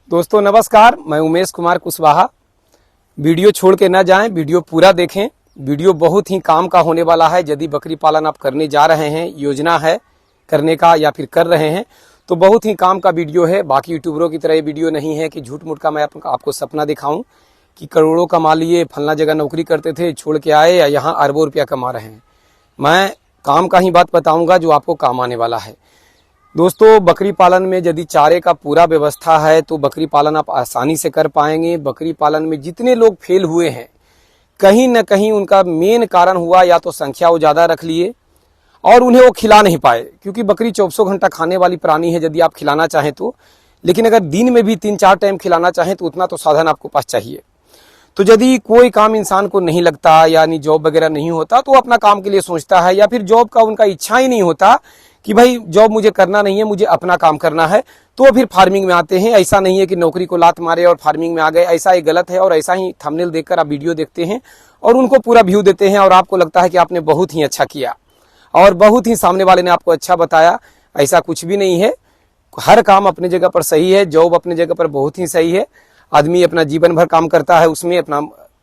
दोस्तों नमस्कार, मैं उमेश कुमार कुशवाहा। वीडियो छोड़ के ना जाएं, वीडियो पूरा देखें। वीडियो बहुत ही काम का होने वाला है। यदि बकरी पालन आप करने जा रहे हैं, योजना है करने का या फिर कर रहे हैं, तो बहुत ही काम का वीडियो है। बाकी यूट्यूबरों की तरह ये वीडियो नहीं है कि झूठ मूठ का मैं आपको सपना दिखाऊं कि करोड़ों कमा लिए, फलना जगह नौकरी करते थे, छोड़ के आए या यहाँ अरबों रुपया कमा रहे हैं। मैं काम का ही बात बताऊंगा जो आपको काम आने वाला है। दोस्तों, बकरी पालन में यदि चारे का पूरा व्यवस्था है तो बकरी पालन आप आसानी से कर पाएंगे। बकरी पालन में जितने लोग फेल हुए हैं, कहीं न कहीं उनका मेन कारण हुआ या तो संख्या वो ज़्यादा रख लिए और उन्हें वो खिला नहीं पाए, क्योंकि बकरी 24 घंटा खाने वाली प्राणी है यदि आप खिलाना चाहें तो। लेकिन अगर दिन में भी 3-4 टाइम खिलाना चाहें तो उतना तो साधन आपको पास चाहिए। तो यदि कोई काम इंसान को नहीं लगता, यानी जॉब वगैरह नहीं होता, तो अपना काम के लिए सोचता है, या फिर जॉब का उनका इच्छा ही नहीं होता कि भाई जॉब मुझे करना नहीं है, मुझे अपना काम करना है, तो फिर फार्मिंग में आते हैं। ऐसा नहीं है कि नौकरी को लात मारे और फार्मिंग में आ गए, ऐसा ही गलत है। और ऐसा ही थंबनेल देखकर आप वीडियो देखते हैं और उनको पूरा व्यू देते हैं और आपको लगता है कि आपने बहुत ही अच्छा किया और बहुत ही सामने वाले ने आपको अच्छा बताया। ऐसा कुछ भी नहीं है। हर काम अपनी जगह पर सही है, जॉब अपनी जगह पर बहुत ही सही है। आदमी अपना जीवन भर काम करता है, उसमें अपना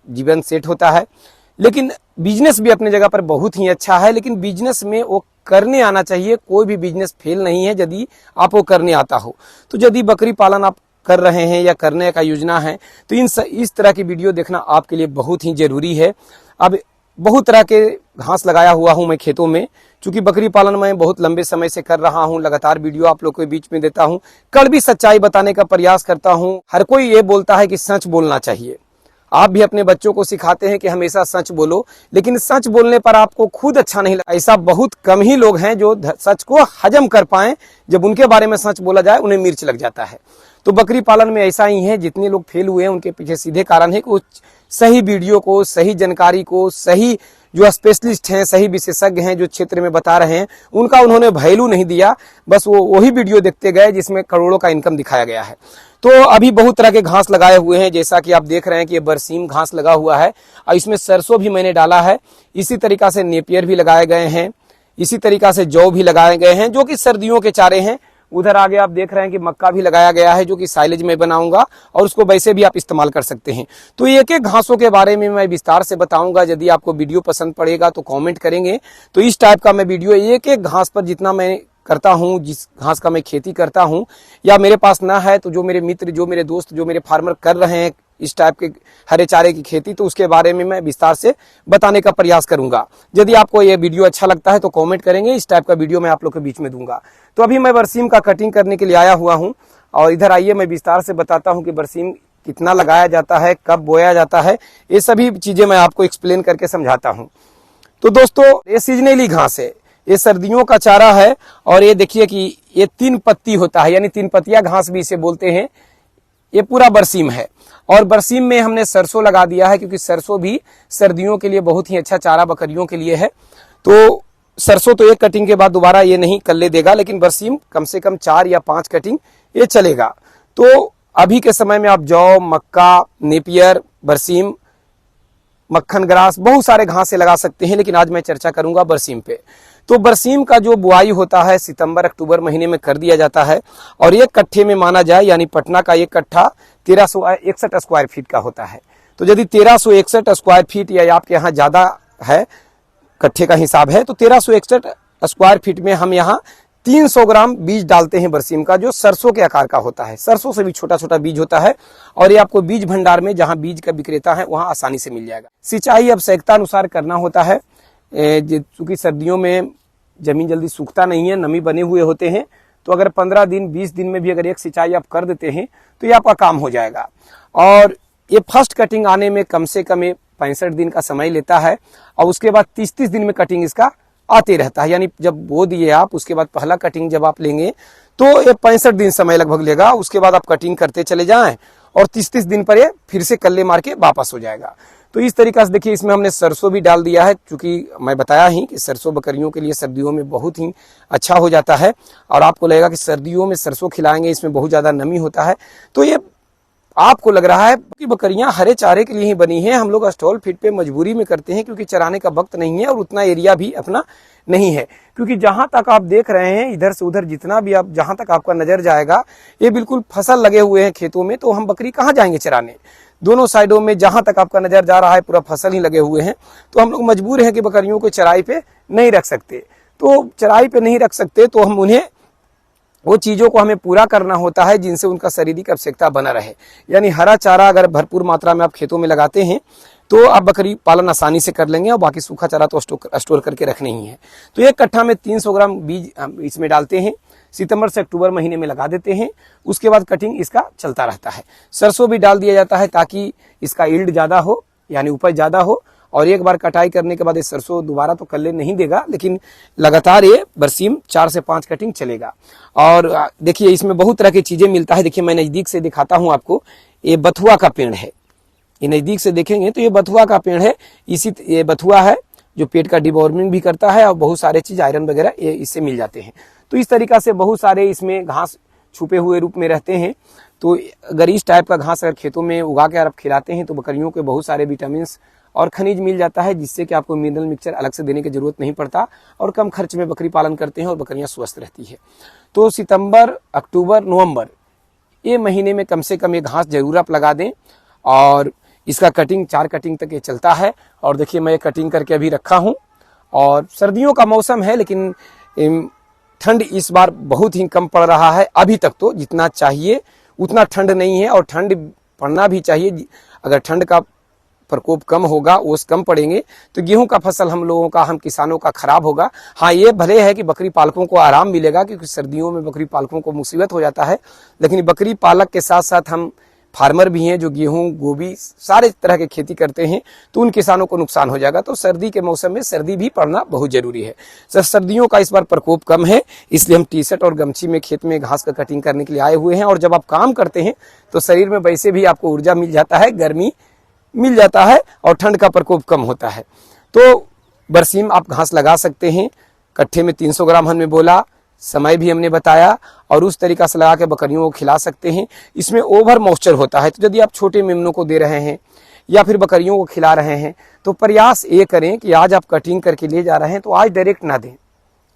जीवन सेट होता है। लेकिन बिजनेस भी अपनी जगह पर बहुत ही अच्छा है, लेकिन बिजनेस में वो करने आना चाहिए। कोई भी बिजनेस फेल नहीं है यदि आपको करने आता हो। तो यदि बकरी पालन आप कर रहे हैं या करने का योजना है तो इस तरह की वीडियो देखना आपके लिए बहुत ही जरूरी है। अब बहुत तरह के घास लगाया हुआ हूं मैं खेतों में, चूंकि बकरी पालन मैं बहुत लंबे समय से कर रहा हूं, लगातार वीडियो आप लोग के बीच में देता हूं, कड़वी सच्चाई बताने का प्रयास करता हूं। हर कोई ये बोलता है कि सच बोलना चाहिए। आप भी अपने बच्चों को सिखाते हैं कि हमेशा सच बोलो, लेकिन सच बोलने पर आपको खुद अच्छा नहीं लगता। ऐसा बहुत कम ही लोग हैं जो सच को हजम कर पाएं। जब उनके बारे में सच बोला जाए उन्हें मिर्च लग जाता है। तो बकरी पालन में ऐसा ही है। जितने लोग फेल हुए हैं उनके पीछे सीधे कारण है कि वो सही वीडियो को, सही जानकारी को, सही जो स्पेशलिस्ट हैं, सही विशेषज्ञ हैं जो क्षेत्र में बता रहे हैं, उनका उन्होंने वैल्यू नहीं दिया। बस वो वही वीडियो देखते गए जिसमें करोड़ों का इनकम दिखाया गया है। तो अभी बहुत तरह के घास लगाए हुए हैं, जैसा कि आप देख रहे हैं कि ये बरसीम घास लगा हुआ है और इसमें सरसों भी मैंने डाला है। इसी तरीका से नेपियर भी लगाए गए हैं, इसी तरीका से जौ भी लगाए गए हैं जो कि सर्दियों के चारे हैं। उधर आगे आप देख रहे हैं कि मक्का भी लगाया गया है जो कि साइलेज में बनाऊंगा और उसको वैसे भी आप इस्तेमाल कर सकते हैं। तो एक एक घासों के बारे में मैं विस्तार से बताऊंगा। यदि आपको वीडियो पसंद पड़ेगा तो कमेंट करेंगे। तो इस टाइप का मैं वीडियो एक एक घास पर जितना मैं करता हूं, जिस घास का मैं खेती करता हूं या मेरे पास ना है तो जो मेरे मित्र, जो मेरे दोस्त, जो मेरे फार्मर कर रहे हैं इस टाइप के हरे चारे की खेती, तो उसके बारे में मैं विस्तार से बताने का प्रयास करूंगा। यदि आपको ये वीडियो अच्छा लगता है तो कमेंट करेंगे, इस टाइप का वीडियो मैं आप लोग के बीच में दूंगा। तो अभी मैं बरसीम का कटिंग करने के लिए आया हुआ हूं और इधर आइए मैं विस्तार से बताता हूं कि बरसीम कितना लगाया जाता है, कब बोया जाता है, ये सभी चीजें मैं आपको एक्सप्लेन करके समझाता हूँ। तो दोस्तों, ये सीजनेली घास है, ये सर्दियों का चारा है और ये देखिए कि ये 3 पत्ती होता है, यानी 3 पत्तियां घास भी इसे बोलते हैं। ये पूरा बरसीम है और बरसीम में हमने सरसों लगा दिया है, क्योंकि सरसों भी सर्दियों के लिए बहुत ही अच्छा चारा बकरियों के लिए है। तो सरसों तो एक कटिंग के बाद दोबारा ये नहीं कल्ले देगा, लेकिन बरसीम कम से कम 4 या 5 कटिंग ये चलेगा। तो अभी के समय में आप जौ, मक्का, नेपियर, बरसीम, मक्खन ग्रास, बहुत सारे घास से लगा सकते हैं, लेकिन आज मैं चर्चा करूंगा बरसीम पे। तो बरसीम का जो बुआई होता है सितंबर-अक्टूबर महीने में कर दिया जाता है और एक कट्ठे में माना जाए, यानी पटना का एक कट्ठा 1361 स्क्वायर फीट का होता है। तो यदि 1361 स्क्वायर फीट या आपके यहाँ ज्यादा है, कट्ठे का हिसाब है, तो 1361 स्क्वायर फीट में हम यहाँ 300 ग्राम बीज डालते हैं बरसीम का, जो सरसों के आकार का होता है। सरसों से भी छोटा छोटा बीज होता है और ये आपको बीज भंडार में, जहां बीज का विक्रेता है, वहां आसानी से मिल जाएगा। सिंचाई आवश्यकता अनुसार करना होता है, चूंकि सर्दियों में जमीन जल्दी सूखता नहीं है, नमी बने हुए होते हैं। तो अगर 15 दिन 20 दिन में भी अगर एक सिंचाई आप कर देते हैं तो ये आपका काम हो जाएगा। और ये फर्स्ट कटिंग आने में कम से कम 65 दिन का समय लेता है और उसके बाद 30-30 दिन में कटिंग इसका आते रहता है। यानी जब बो दिए आप, उसके बाद पहला कटिंग जब आप लेंगे तो ये 65 दिन समय लगभग लेगा। उसके बाद आप कटिंग करते चले जाएं और 30-30 दिन पर ये फिर से कल्ले मार के वापस हो जाएगा। तो इस तरीका से देखिए, इसमें हमने सरसों भी डाल दिया है, क्योंकि मैं बताया ही कि सरसों बकरियों के लिए सर्दियों में बहुत ही अच्छा हो जाता है। और आपको लगेगा कि सर्दियों में सरसों खिलाएंगे, इसमें बहुत ज़्यादा नमी होता है, तो ये आपको लग रहा है कि बकरियां हरे चारे के लिए ही बनी हैं, हम लोग स्टॉल फीड पे मजबूरी में करते हैं क्योंकि चराने का वक्त नहीं है और उतना एरिया भी अपना नहीं है। क्योंकि जहां तक आप देख रहे हैं इधर से उधर जितना भी आप जहां तक आपका नजर जाएगा ये बिल्कुल फसल लगे हुए हैं खेतों में, तो हम बकरी कहाँ जाएंगे चराने। दोनों साइडों में जहां तक आपका नजर जा रहा है पूरा फसल ही लगे हुए हैं, तो हम लोग मजबूर हैं कि बकरियों को चराई पे नहीं रख सकते। तो चराई पे नहीं रख सकते तो हम उन्हें वो चीज़ों को हमें पूरा करना होता है जिनसे उनका शारीरिक आवश्यकता बना रहे। यानी हरा चारा अगर भरपूर मात्रा में आप खेतों में लगाते हैं तो आप बकरी पालन आसानी से कर लेंगे और बाकी सूखा चारा तो स्टोर करके रखने ही है। तो एक कट्ठा में 300 ग्राम बीज इसमें डालते हैं, सितंबर से अक्टूबर महीने में लगा देते हैं। उसके बाद कटिंग इसका चलता रहता है। सरसों भी डाल दिया जाता है ताकि इसका यील्ड ज़्यादा हो, यानी उपज ज़्यादा हो। और एक बार कटाई करने के बाद ये सरसों दोबारा तो कल्ले नहीं देगा, लेकिन लगातार ये बरसीम 4 से 5 कटिंग चलेगा। और देखिए इसमें बहुत तरह की चीजें मिलता है। देखिए मैं नजदीक से दिखाता हूं आपको, ये बथुआ का पेड़ है। ये नजदीक से देखेंगे तो ये बथुआ का पेड़ है। ये बथुआ है जो पेट का डिवॉर्मिंग भी करता है और बहुत सारे चीज आयरन वगैरह ये इससे मिल जाते हैं। तो इस तरीका से बहुत सारे इसमें घास छुपे हुए रूप में रहते हैं। तो अगर इस टाइप का घास अगर खेतों में उगा के आप खिलाते हैं तो बकरियों को बहुत सारे विटामिन और खनिज मिल जाता है, जिससे कि आपको मिनरल मिक्सचर अलग से देने की जरूरत नहीं पड़ता और कम खर्च में बकरी पालन करते हैं और बकरियां स्वस्थ रहती है। तो सितंबर, अक्टूबर, नवंबर ये महीने में कम से कम ये घास जरूर आप लगा दें। और इसका कटिंग 4 कटिंग तक ये चलता है। और देखिए मैं ये कटिंग करके अभी रखा हूँ और सर्दियों का मौसम है, लेकिन ठंड इस बार बहुत ही कम पड़ रहा है। अभी तक तो जितना चाहिए उतना ठंड नहीं है और ठंड पड़ना भी चाहिए। अगर ठंड का प्रकोप कम होगा, ओस कम पड़ेंगे तो गेहूं का फसल हम लोगों का, हम किसानों का खराब होगा। हाँ ये भले है कि बकरी पालकों को आराम मिलेगा क्योंकि सर्दियों में बकरी पालकों को मुसीबत हो जाता है, लेकिन बकरी पालक के साथ साथ हम फार्मर भी हैं जो गेहूं, गोभी सारे तरह की खेती करते हैं, तो उन किसानों को नुकसान हो जाएगा। तो सर्दी के मौसम में सर्दी भी पड़ना बहुत जरूरी है। सर्दियों का इस बार प्रकोप कम है, इसलिए हम टी-शर्ट और गमछी में खेत में घास का कटिंग करने के लिए आए हुए हैं। और जब आप काम करते हैं तो शरीर में वैसे भी आपको ऊर्जा मिल जाता है, गर्मी मिल जाता है और ठंड का प्रकोप कम होता है। तो बरसीम आप घास लगा सकते हैं। कट्ठे में 300 ग्राम हमने बोला, समय भी हमने बताया और उस तरीका से लगा के बकरियों को खिला सकते हैं। इसमें ओवर मॉइस्चर होता है, तो यदि आप छोटे मेमनों को दे रहे हैं या फिर बकरियों को खिला रहे हैं तो प्रयास ये करें कि आज आप कटिंग करके ले जा रहे हैं तो आज डायरेक्ट ना दें,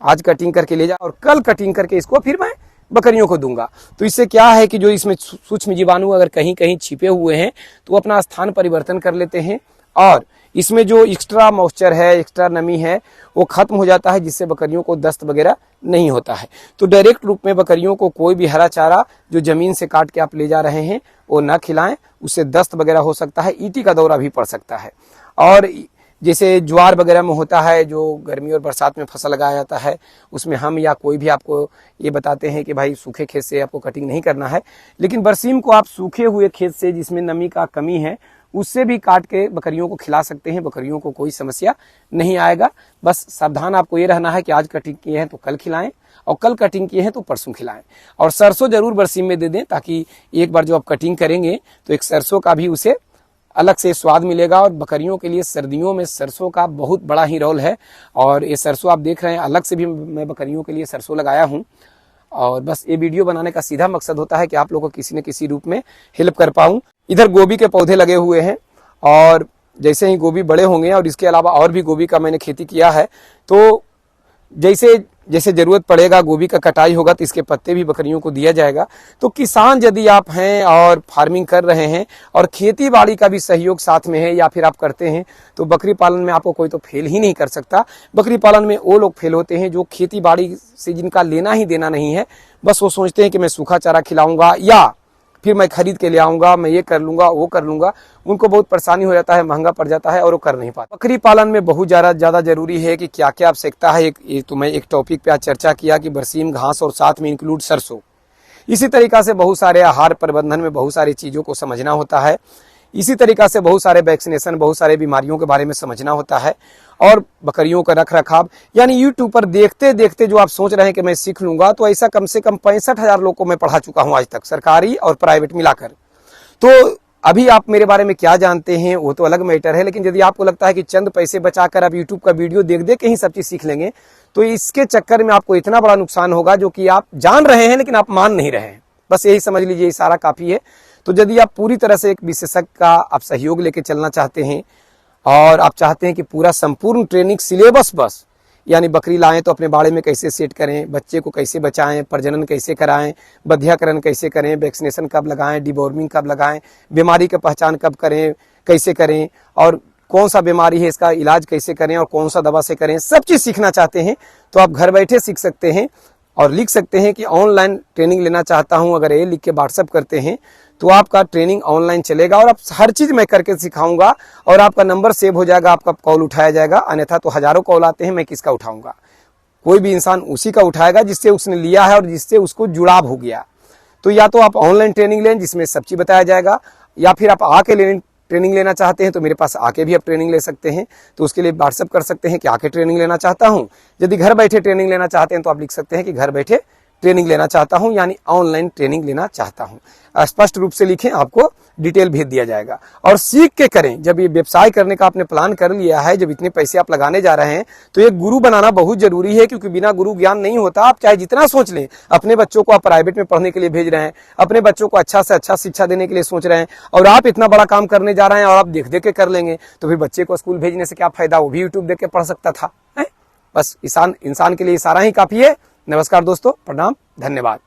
आज कटिंग करके ले जाए और कल कटिंग करके इसको फिर मैं बकरियों को दूंगा। तो इससे क्या है कि जो इसमें सूक्ष्म जीवाणु अगर कहीं कहीं छिपे हुए हैं तो अपना स्थान परिवर्तन कर लेते हैं और इसमें जो एक्स्ट्रा मॉइस्चर है, एक्स्ट्रा नमी है वो खत्म हो जाता है, जिससे बकरियों को दस्त वगैरह नहीं होता है। तो डायरेक्ट रूप में बकरियों को कोई भी हरा चारा जो जमीन से काट के आप ले जा रहे हैं वो ना खिलाएं, उससे दस्त वगैरह हो सकता है, ईटी का दौरा भी पड़ सकता है। और जैसे ज्वार वगैरह में होता है, जो गर्मी और बरसात में फसल लगाया जाता है, उसमें हम या कोई भी आपको ये बताते हैं कि भाई सूखे खेत से आपको कटिंग नहीं करना है, लेकिन बरसीम को आप सूखे हुए खेत से जिसमें नमी का कमी है उससे भी काट के बकरियों को खिला सकते हैं। बकरियों को कोई समस्या नहीं आएगा। बस सावधान आपको ये रहना है कि आज कटिंग किए हैं तो कल खिलाएं और कल कटिंग किए हैं तो परसों खिलाएं। और सरसों जरूर बरसीम में दे दें ताकि एक बार जो आप कटिंग करेंगे तो एक सरसों का भी उसे अलग से स्वाद मिलेगा। और बकरियों के लिए सर्दियों में सरसों का बहुत बड़ा ही रोल है। और ये सरसों आप देख रहे हैं, अलग से भी मैं बकरियों के लिए सरसों लगाया हूँ। और बस ये वीडियो बनाने का सीधा मकसद होता है कि आप लोगों को किसी न किसी रूप में हेल्प कर पाऊँ। इधर गोभी के पौधे लगे हुए हैं और जैसे ही गोभी बड़े होंगे, और इसके अलावा और भी गोभी का मैंने खेती किया है, तो जैसे जैसे जरूरत पड़ेगा गोभी का कटाई होगा तो इसके पत्ते भी बकरियों को दिया जाएगा। तो किसान यदि आप हैं और फार्मिंग कर रहे हैं और खेती बाड़ी का भी सहयोग साथ में है या फिर आप करते हैं, तो बकरी पालन में आपको कोई तो फेल ही नहीं कर सकता। बकरी पालन में वो लोग फेल होते हैं जो खेती बाड़ी से जिनका लेना ही देना नहीं है, बस वो सोचते हैं कि मैं सूखा चारा खिलाऊंगा या फिर मैं खरीद के ले आऊंगा, मैं ये कर लूंगा, वो कर लूंगा। उनको बहुत परेशानी हो जाता है, महंगा पड़ जाता है और वो कर नहीं पाते। बकरी पालन में बहुत ज्यादा जरूरी है कि क्या क्या आवश्यकता है। तो मैं एक टॉपिक पे आज चर्चा किया कि बरसीम, घास और साथ में इंक्लूड सरसों। इसी तरीका से बहुत सारे आहार प्रबंधन में बहुत सारी चीजों को समझना होता है। इसी तरीका से बहुत सारे वैक्सीनेशन, बहुत सारे बीमारियों के बारे में समझना होता है। और बकरियों का रख रखाव, यानी यूट्यूब पर देखते देखते जो आप सोच रहे हैं कि मैं सीख लूंगा, तो ऐसा कम से कम 65,000 लोगों को मैं पढ़ा चुका हूं आज तक, सरकारी और प्राइवेट मिलाकर। तो अभी आप मेरे बारे में क्या जानते हैं वो तो अलग मैटर है, लेकिन यदि आपको लगता है कि चंद पैसे बचाकर आप यूट्यूब का वीडियो देख देख के ही सब चीज सीख लेंगे, तो इसके चक्कर में आपको इतना बड़ा नुकसान होगा जो कि आप जान रहे हैं लेकिन आप मान नहीं रहे हैं। बस यही समझ लीजिए, ये सारा काफ़ी है। तो यदि आप पूरी तरह से एक विशेषज्ञ का आप सहयोग लेके चलना चाहते हैं और आप चाहते हैं कि पूरा संपूर्ण ट्रेनिंग सिलेबस बस, यानी बकरी लाएं तो अपने बाड़े में कैसे सेट करें, बच्चे को कैसे बचाएं, प्रजनन कैसे कराएं, बधियाकरण कैसे करें, वैक्सीनेशन कब लगाएं, डिवॉर्मिंग कब लगाएं, बीमारी की पहचान कब करें, कैसे करें, और कौन सा बीमारी है इसका इलाज कैसे करें और कौन सा दवा से करें, सब चीज़ सीखना चाहते हैं तो आप घर बैठे सीख सकते हैं और लिख सकते हैं कि ऑनलाइन ट्रेनिंग लेना चाहता हूं। अगर ये लिख के व्हाट्सअप करते हैं तो आपका ट्रेनिंग ऑनलाइन चलेगा और आप हर चीज़ मैं करके सिखाऊंगा और आपका नंबर सेव हो जाएगा, आपका कॉल उठाया जाएगा। अन्यथा तो हजारों कॉल आते हैं, मैं किसका उठाऊंगा? कोई भी इंसान उसी का उठाएगा जिससे उसने लिया है और जिससे उसको जुड़ाव हो गया। तो या तो आप ऑनलाइन ट्रेनिंग लें जिसमें सब चीज़ बताया जाएगा, या फिर आप आके ट्रेनिंग लेना चाहते हैं तो मेरे पास आके भी आप ट्रेनिंग ले सकते हैं। तो उसके लिए व्हाट्सअप कर सकते हैं कि आके ट्रेनिंग लेना चाहता हूं। यदि घर बैठे ट्रेनिंग लेना चाहते हैं तो आप लिख सकते हैं कि घर बैठे ट्रेनिंग लेना चाहता हूं, यानी ऑनलाइन ट्रेनिंग लेना चाहता हूं। स्पष्ट रूप से लिखें, आपको डिटेल भेज दिया जाएगा। और सीख के करें। जब ये व्यवसाय करने का आपने प्लान कर लिया है, जब इतने पैसे आप लगाने जा रहे हैं, तो एक गुरु बनाना बहुत जरूरी है, क्योंकि बिना गुरु ज्ञान नहीं होता। आप चाहे जितना सोच लें, अपने बच्चों को आप प्राइवेट में पढ़ने के लिए भेज रहे हैं, अपने बच्चों को अच्छा से अच्छा शिक्षा देने के लिए सोच रहे हैं, और आप इतना बड़ा काम करने जा रहे हैं और आप देख देख के कर लेंगे, तो फिर बच्चे को स्कूल भेजने से क्या फायदा? वो भी यूट्यूब देख के पढ़ सकता था। बस इंसान के लिए इशारा ही काफी है। नमस्कार दोस्तों, प्रणाम, धन्यवाद।